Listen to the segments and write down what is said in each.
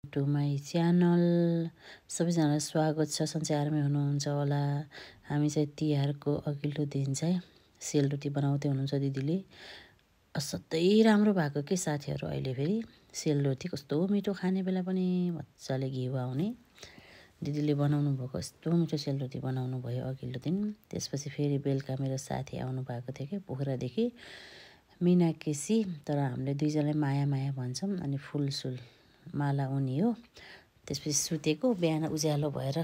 To my channel सबैजनालाई स्वागत छ। सन्चै आरामै हुनुहुन्छ होला। हामी चाहिँ तिहारको अघिल्लो दिन चाहिँ सेलरोटी बनाउँदै हुनुहुन्छ दिदीले। असाध्यै राम्रो भएको के साथीहरू। अहिले फेरि सेलरोटी कस्तो मिठो, खाने बेला पनि मजाले घिउ आउने दिदीले बनाउनु भएको। यस्तो मिठो सेलरोटी बनाउनु भयो अघिल्लो दिन। त्यसपछि फेरि बेलुका मेरो साथी आउनु भएको थियो कि पोखरादेखि, मिनाकेसी। तर हामीले दुईजनाले माया माया भन्छौँ। अनि फुलसुल माला उनी हो। त्यसपछि सुतेको, बिहान उज्यालो भएर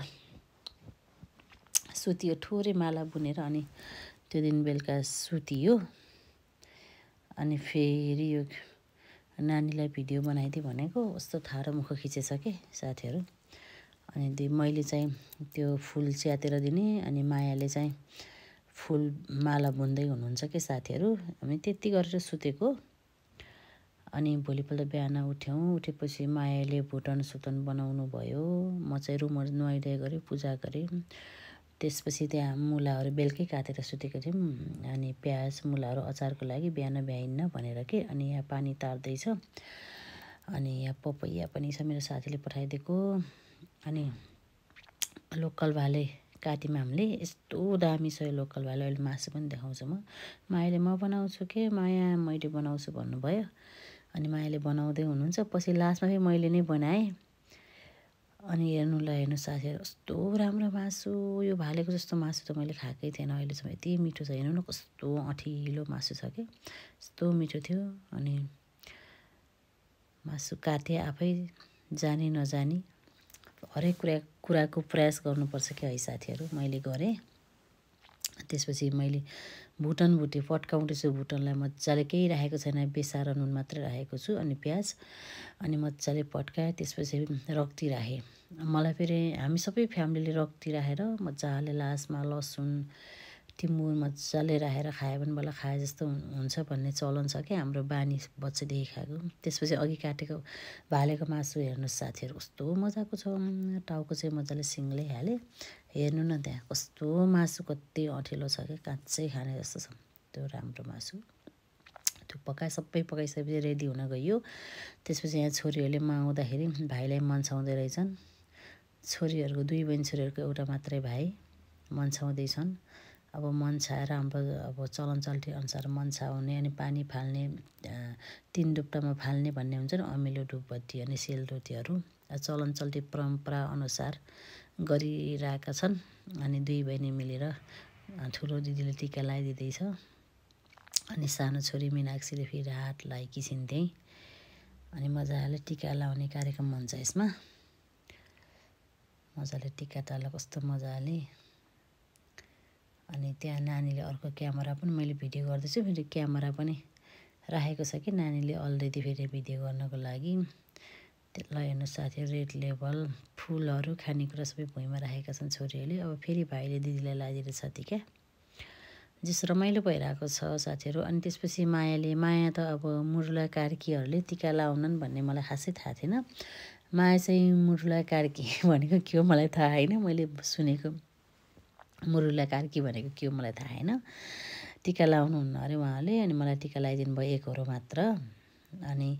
सुतियो, थोरै माला बुनेर। अनि त्यो दिन बेलुका सुतियो। अनि फेरि यो नानीलाई भिडियो बनाइदिए भनेको कस्तो ठाडो मुख खिचेछ के साथीहरू। अनि मैले चाहिँ त्यो फुल च्यातेर दिने, अनि मायाले चाहिँ फुल माला बुन्दै हुनुहुन्छ के साथीहरू। हामी त्यति गरेर सुतेको। अनि भोलिपल्ट बिहान उठेपछि मायाले भुटन सुटन बनाउनु भयो। म चाहिँ रुमहरू नुहाइदिए गरेँ, पूजा गरेँ। त्यसपछि त्यहाँ मुलाहरू बेलुकै काटेर सुतेको थियौँ। अनि प्याज मुलाहरू अचारको लागि बिहान भ्याइन्न भनेर के। अनि यहाँ पानी तार्दैछ। अनि यहाँ पपैया पनि छ, मेरो साथीले पठाइदिएको। अनि लोकल भाले काटीमा हामीले यस्तो दामी छ यो लोकल भाले। अहिले मासु पनि देखाउँछु म। मायाले म बनाउँछु के माया, मैले बनाउँछु भन्नुभयो। अनि मायाले बनाउँदै हुनुहुन्छ। पछि लास्टमा फेरि मैले नै बनाएँ। अनि हेर्नु साथीहरू, कस्तो राम्रो मासु। यो भालेको जस्तो मासु त मैले खाएकै थिएन अहिलेसम्म। यति मिठो छ, हेर्नु न कस्तो अठिलो मासु छ कि, यस्तो मिठो थियो। अनि मासु काटेँ आफै, जानी नजानी हरेक कुराको प्रयास गर्नुपर्छ क्या है साथीहरू। मैले गरेँ। त्यसपछि मैले भुटन भुटेँ, पट्काउँदैछु भुटनलाई मजाले। केही राखेको छैन, बेसार नुन मात्रै राखेको छु। अनि प्याज, अनि मजाले पट्काएँ। त्यसपछि रक्ती राखेँ। मलाई फेरि हामी सबै फ्यामिलीले रक्ती राखेर मजाले लास्टमा लसुन टिमुर मजाले राखेर खायो भने बल्ल खाए जस्तो हुन्छ भन्ने चलन छ क्या हाम्रो, बानी बच्चादेखि खाएको। त्यसपछि अघि काटेको भालेको मासु हेर्नुहोस् साथीहरू, कस्तो मजाको छ। टाउको चाहिँ मजाले सिङ्गलै हालेँ। हेर्नु न त्यहाँ कस्तो मासु, कति अठिलो छ क्या, काँच्चै खाने जस्तो छ त्यो राम्रो मासु। त्यो सबै पकाइसकेपछि रेडी हुन गयो। त्यसपछि यहाँ छोरीहरूले आउँदाखेरि भाइलाई मन्साउँदै रहेछन्। छोरीहरूको दुई बहिनी छोरीहरूको एउटा मात्रै भाइ मन्साउँदैछन्। अब मन्साएर हाम्रो अब चलन चल्ती अनुसार मन्साउने, अनि पानी फाल्ने, 3 डुप्टामा फाल्ने भन्ने हुन्छ नि, अमिलो धुपबत्ती अनि सेलरोटीहरू चलन चल्ती परम्परा अनुसार गरिरहेका छन्। अनि दुई बहिनी मिलेर ठुलो दिदीले टिका लगाइदिँदैछ। अनि सानो छोरी मिनाक्षीले फेरि हात लगाएकी छिन् त्यहीँ। अनि मजाले टिका लगाउने कार्यक्रम हुन्छ यसमा। मजाले टिका टाला कस्तो मजाले। अनि त्यहाँ नानीले अर्को क्यामेरा पनि, मैले भिडियो गर्दैछु फेरि क्यामेरा पनि राखेको छ कि नानीले अलरेडी फेरि भिडियो गर्नको लागि। त्यसलाई हेर्नु साथीहरू, रेड लेबल फुलहरू खानेकुरा सबै भुइँमा राखेका छन् छोरीहरूले। अब फेरि भाइले दिदीलाई लगाइदिएर छ टिका। जस रमाइलो भइरहेको छ साथीहरू। अनि त्यसपछि माया त अब मुरुला कार्कीहरूले टिका लाउनन् भन्ने मलाई खासै थाहा थिएन। माया चाहिँ मुरुला कार्की भनेको के हो मलाई थाहा होइन। मैले सुनेको मुरुला कार्की भनेको के हो मलाई थाहा होइन। टिका लाउनुहुन्न अरे उहाँले। अनि मलाई टिका लगाइदिनु भयो, एकहोरो मात्र। अनि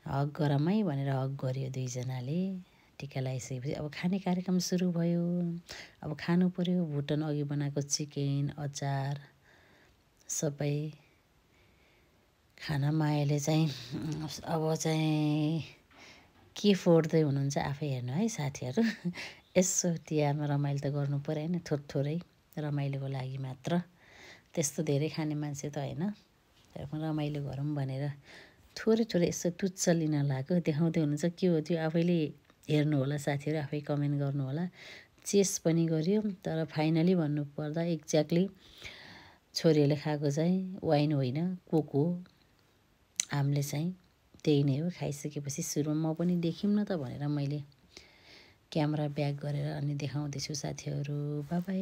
हक गरमै भनेर हक गऱ्यो दुईजनाले। टिका लगाइसकेपछि अब खाने कार्यक्रम सुरु भयो। अब खानु पर्यो। भुटन अघि बनाएको चिकन, अचार सबै खाना। मायाले चाहिँ अब चाहिँ के फोड्दै हुनुहुन्छ आफै हेर्नु है साथीहरू। यसो तिहारमा रमाइलो त गर्नु पऱ्यो होइन, थोरै रमाइलोको लागि मात्र। त्यस्तो धेरै खाने मान्छे त होइन, तर पनि रमाइलो गरौँ भनेर थोरै यसो तुच्छ लिन लाग्यो। देखाउँदै हुनुहुन्छ के हो त्यो, आफैले हेर्नु होला साथीहरू, आफै कमेन्ट गर्नु होला। चेस पनि गर्यो, तर फाइनली भन्नुपर्दा एक्ज्याक्टली छोरीहरूले खाएको चाहिँ वाइन होइन, कोक हो। हामीले चाहिँ त्यही नै हो। खाइसकेपछि सुरुमा म पनि देखौँ न त भनेर मैले क्यामेरा ब्याक गरेर अनि देखाउँदैछु साथीहरू। Bye bye.